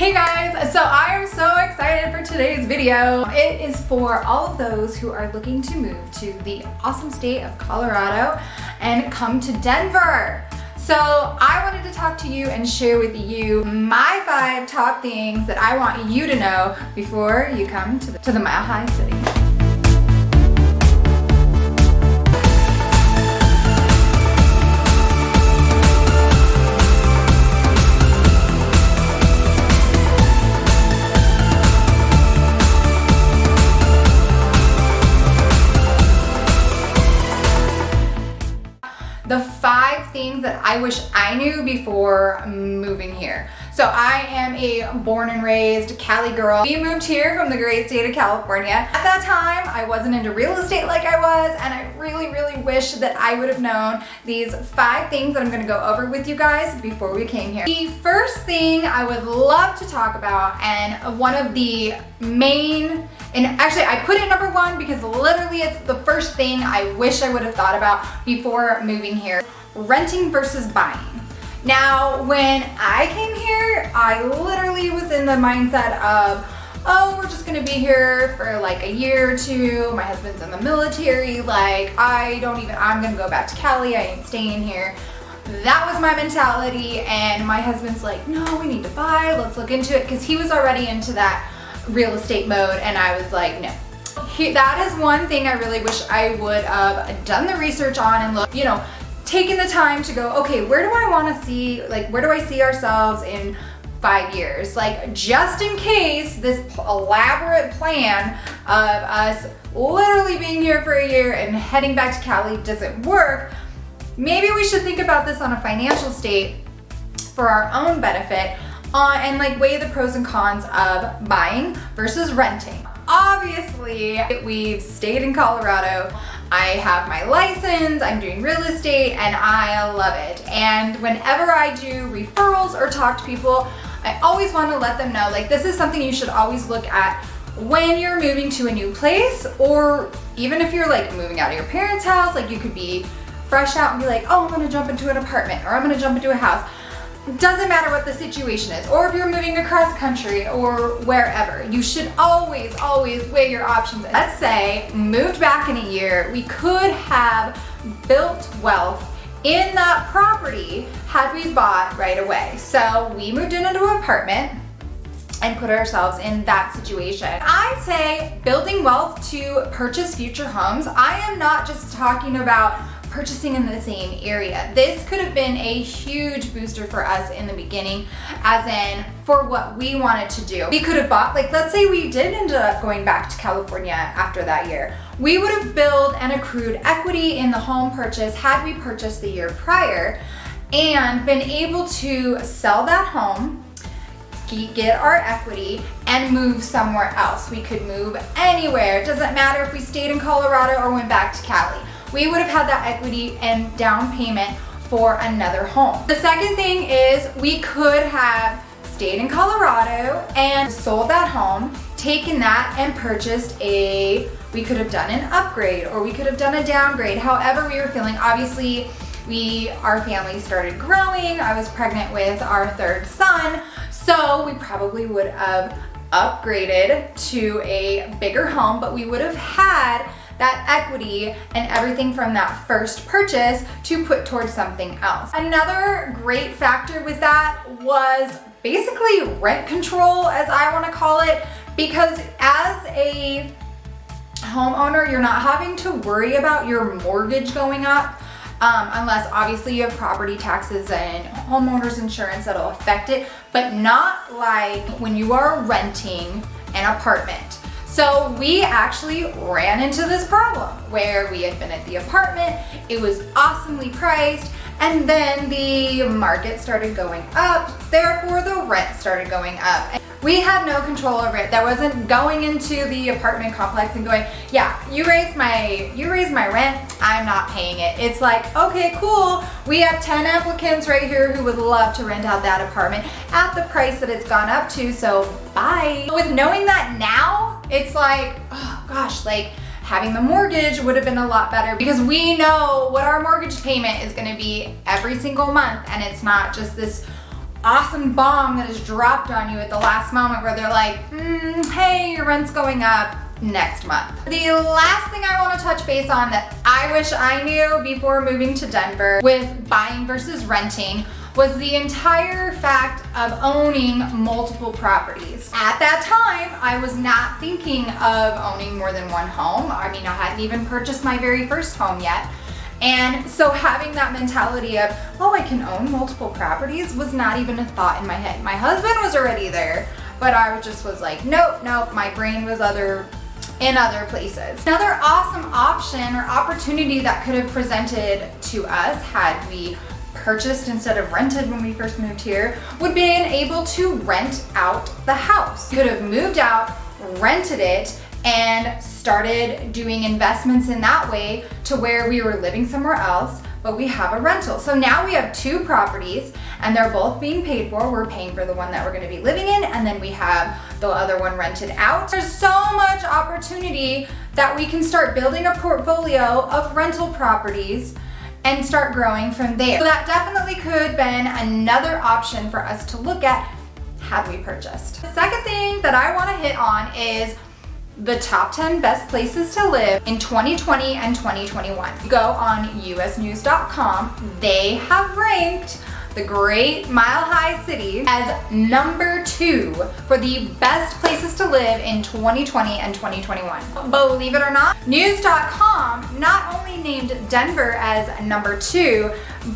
Hey guys, so I am so excited for today's video. It is for all of those who are looking to move to the awesome state of Colorado and come to Denver. So I wanted to talk to you and share with you my 5 top things that I want you to know before you come to the Mile High City. The 5 things that I wish I knew before moving here. So I am a born and raised Cali girl. We moved here from the great state of California. At that time, I wasn't into real estate like I was, and I really wish that I would have known these 5 things that I'm gonna go over with you guys before we came here. The first thing I would love to talk about, and one of the main, and actually I put it number 1 because literally it's the first thing I wish I would have thought about before moving here: renting versus buying. Now, when I came here, I literally was in the mindset of, oh, we're just gonna be here for like a year or 2. My husband's in the military. Like, I'm gonna go back to Cali. I ain't staying here. That was my mentality. And my husband's like, no, we need to buy. Let's look into it. Because he was already into that real estate mode. And I was like, no. That is one thing I really wish I would have done the research on and look, taking the time to go, okay, where do I want to see, like, where do I see ourselves in 5 years? Like, just in case this elaborate plan of us literally being here for a year and heading back to Cali doesn't work, maybe we should think about this on a financial state for our own benefit and like weigh the pros and cons of buying versus renting. Obviously, we've stayed in Colorado. I have my license, I'm doing real estate, and I love it. And whenever I do referrals or talk to people, I always want to let them know, like, this is something you should always look at when you're moving to a new place, or even if you're like moving out of your parents' house. Like, you could be fresh out and be like, oh, I'm gonna jump into an apartment, or I'm gonna jump into a house. Doesn't matter what the situation is, or if you're moving across country or wherever, you should always weigh your options. Let's say moved back in a year, we could have built wealth in that property had we bought right away. So we moved into an apartment and put ourselves in that situation. I'd say building wealth to purchase future homes. I am not just talking about purchasing in the same area. This could have been a huge booster for us in the beginning, as in for what we wanted to do. We could have bought, like, let's say we did end up going back to California after that year. We would have built and accrued equity in the home purchase had we purchased the year prior and been able to sell that home, get our equity, and move somewhere else. We could move anywhere. It doesn't matter if we stayed in Colorado or went back to Cali. We would have had that equity and down payment for another home. The second thing is we could have stayed in Colorado and sold that home, taken that and purchased we could have done an upgrade, or we could have done a downgrade, however we were feeling. Obviously, our family started growing. I was pregnant with our 3rd son, so we probably would have upgraded to a bigger home, but we would have had that equity and everything from that first purchase to put towards something else. Another great factor with that was basically rent control, as I want to call it, because as a homeowner, you're not having to worry about your mortgage going up, unless obviously you have property taxes and homeowners insurance that'll affect it, but not like when you are renting an apartment. So we actually ran into this problem where we had been at the apartment, it was awesomely priced, and then the market started going up, therefore the rent started going up. And we had no control over it. That wasn't going into the apartment complex and going, yeah, you raised my rent, I'm not paying it. It's like, okay, cool, we have 10 applicants right here who would love to rent out that apartment at the price that it's gone up to, so bye. With knowing that now, it's like, oh gosh, like having the mortgage would have been a lot better, because we know what our mortgage payment is gonna be every single month, and it's not just this awesome bomb that is dropped on you at the last moment where they're like, hey, your rent's going up next month. The last thing I want to touch base on that I wish I knew before moving to Denver with buying versus renting was the entire fact of owning multiple properties. At that time, I was not thinking of owning more than one home. I mean, I hadn't even purchased my very first home yet. And so having that mentality of, oh, I can own multiple properties was not even a thought in my head. My husband was already there, but I just was like, nope, my brain was in other places. Another awesome option or opportunity that could have presented to us had we purchased instead of rented when we first moved here would be able to rent out the house. We could have moved out, rented it, and started doing investments in that way to where we were living somewhere else, but we have a rental. So now we have two properties and they're both being paid for. We're paying for the one that we're gonna be living in, and then we have the other one rented out. There's so much opportunity that we can start building a portfolio of rental properties and start growing from there. So that definitely could have been another option for us to look at had we purchased. The second thing that I wanna hit on is the top 10 best places to live in 2020 and 2021. Go on usnews.com. They have ranked the Great Mile High City as number 2 for the best places to live in 2020 and 2021. Believe it or not, news.com not only named Denver as number 2,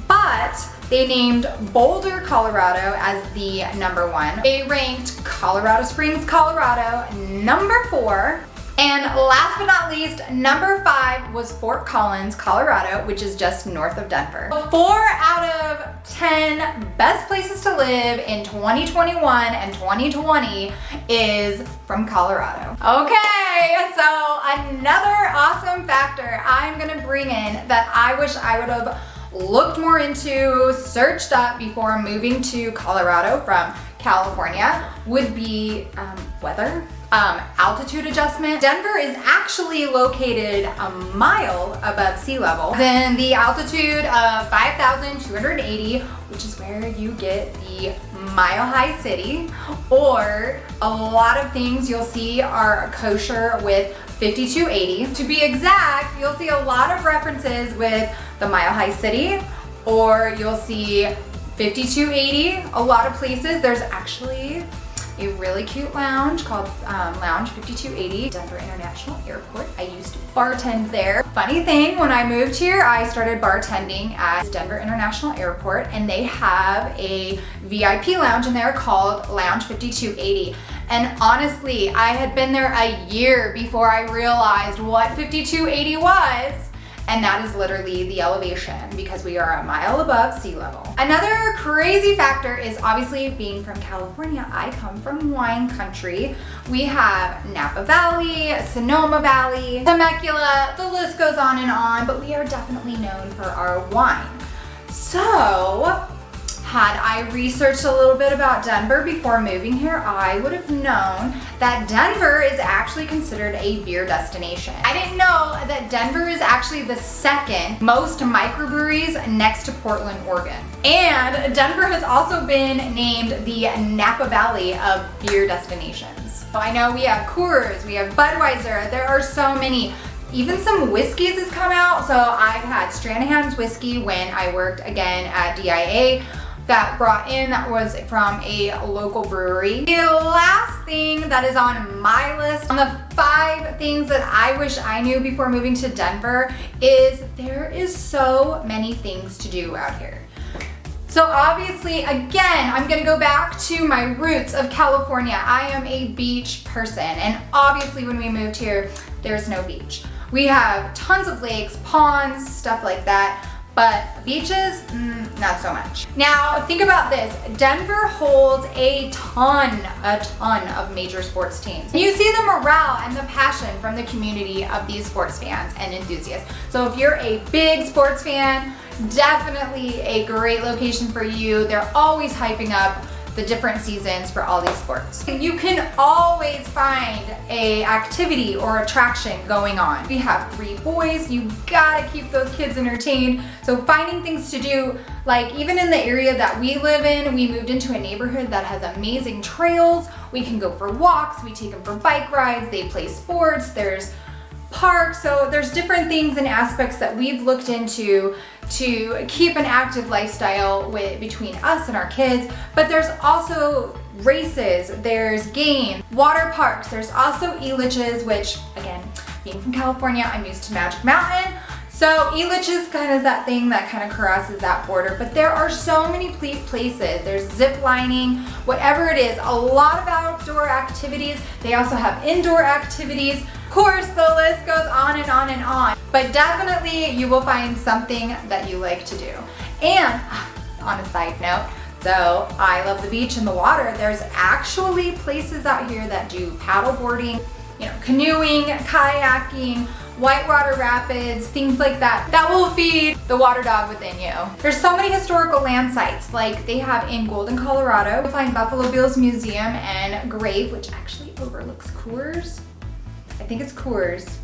but they named Boulder, Colorado as the number 1. They ranked Colorado Springs, Colorado number 4. And last but not least, number 5 was Fort Collins, Colorado, which is just north of Denver. 4 out of 10 best places to live in 2021 and 2020 is from Colorado. Okay, so another awesome factor I'm gonna bring in that I wish I would have looked more into, searched up before moving to Colorado from California would be weather. Altitude adjustment. Denver is actually located a mile above sea level. Then the altitude of 5,280, which is where you get the Mile High City, or a lot of things you'll see are kosher with 5280. To be exact, you'll see a lot of references with the Mile High City, or you'll see 5280 a lot of places. There's actually a really cute lounge called Lounge 5280, Denver International Airport. I used to bartend there. Funny thing, when I moved here, I started bartending at Denver International Airport, and they have a VIP lounge in there called Lounge 5280. And honestly, I had been there a year before I realized what 5280 was. And that is literally the elevation because we are a mile above sea level. Another crazy factor is obviously being from California. I come from wine country. We have Napa Valley, Sonoma Valley, Temecula, the list goes on, but we are definitely known for our wine. So, had I researched a little bit about Denver before moving here, I would have known that Denver is actually considered a beer destination. I didn't know that Denver is actually the second most microbreweries next to Portland, Oregon. And Denver has also been named the Napa Valley of beer destinations. So I know we have Coors, we have Budweiser, there are so many. Even some whiskeys has come out. So I've had Stranahan's whiskey when I worked again at DIA. That brought in that was from a local brewery. The last thing that is on my list on the 5 things that I wish I knew before moving to Denver is there is so many things to do out here. So obviously, again, I'm gonna go back to my roots of California. I am a beach person, and obviously when we moved here, there's no beach. We have tons of lakes, ponds, stuff like that. But beaches, not so much. Now, think about this. Denver holds a ton of major sports teams. You see the morale and the passion from the community of these sports fans and enthusiasts. So if you're a big sports fan, definitely a great location for you. They're always hyping up the different seasons for all these sports. You can always find a activity or attraction going on. We have 3 boys, you gotta keep those kids entertained. So finding things to do, like even in the area that we live in, we moved into a neighborhood that has amazing trails. We can go for walks, we take them for bike rides, they play sports, there's parks. So there's different things and aspects that we've looked into to keep an active lifestyle between us and our kids. But there's also races, there's games, water parks, there's also Elitches, which again, being from California, I'm used to Magic Mountain. So Elitch is kind of that thing that kind of crosses that border, but there are so many places. There's zip lining, whatever it is, a lot of outdoor activities. They also have indoor activities. Of course, the list goes on and on and on, but definitely you will find something that you like to do. And on a side note, so I love the beach and the water. There's actually places out here that do paddleboarding, canoeing, kayaking, whitewater rapids, things like that, that will feed the water dog within you. There's so many historical land sites, like they have in Golden, Colorado. You'll find Buffalo Bill's Museum and Grave, which actually overlooks Coors. I think it's Coors.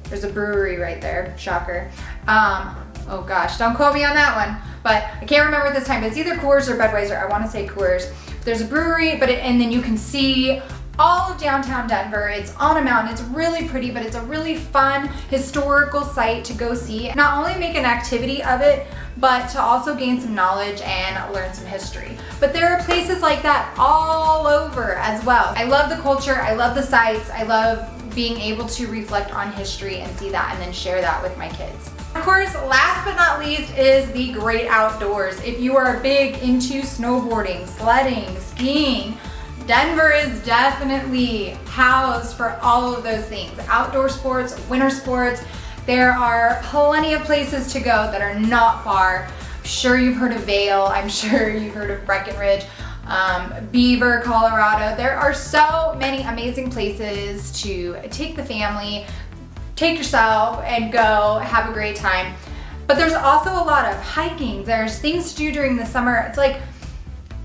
There's a brewery right there, shocker. Oh gosh, don't quote me on that one, but I can't remember at this time, but it's either Coors or Budweiser. I wanna say Coors. There's a brewery, and then you can see all of downtown Denver. It's on a mountain. It's really pretty, but it's a really fun historical site to go see. Not only make an activity of it, but to also gain some knowledge and learn some history. But there are places like that all over as well. I love the culture. I love the sites. I love being able to reflect on history and see that and then share that with my kids. Of course, last but not least is the great outdoors. If you are big into snowboarding, sledding, skiing, Denver is definitely housed for all of those things. Outdoor sports, winter sports. There are plenty of places to go that are not far. I'm sure you've heard of Vail. I'm sure you've heard of Breckenridge, Beaver, Colorado. There are so many amazing places to take the family, take yourself, and go have a great time. But there's also a lot of hiking. There's things to do during the summer. It's like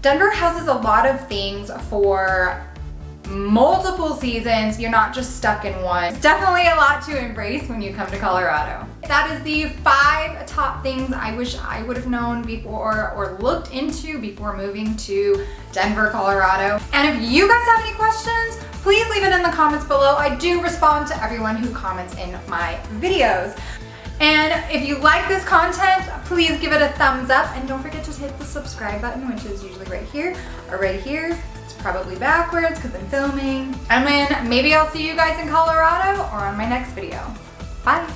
Denver houses a lot of things for multiple seasons. You're not just stuck in one. It's definitely a lot to embrace when you come to Colorado. That is the 5 top things I wish I would have known before or looked into before moving to Denver, Colorado. And if you guys have any questions, please leave it in the comments below. I do respond to everyone who comments in my videos. And if you like this content, please give it a thumbs up and don't forget to hit the subscribe button, which is usually right here or right here. It's probably backwards because I'm filming. And then maybe I'll see you guys in Colorado or on my next video. Bye.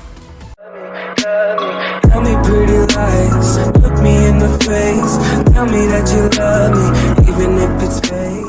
Tell me pretty lies, look me in the face, tell me that you love me, even if it's fake.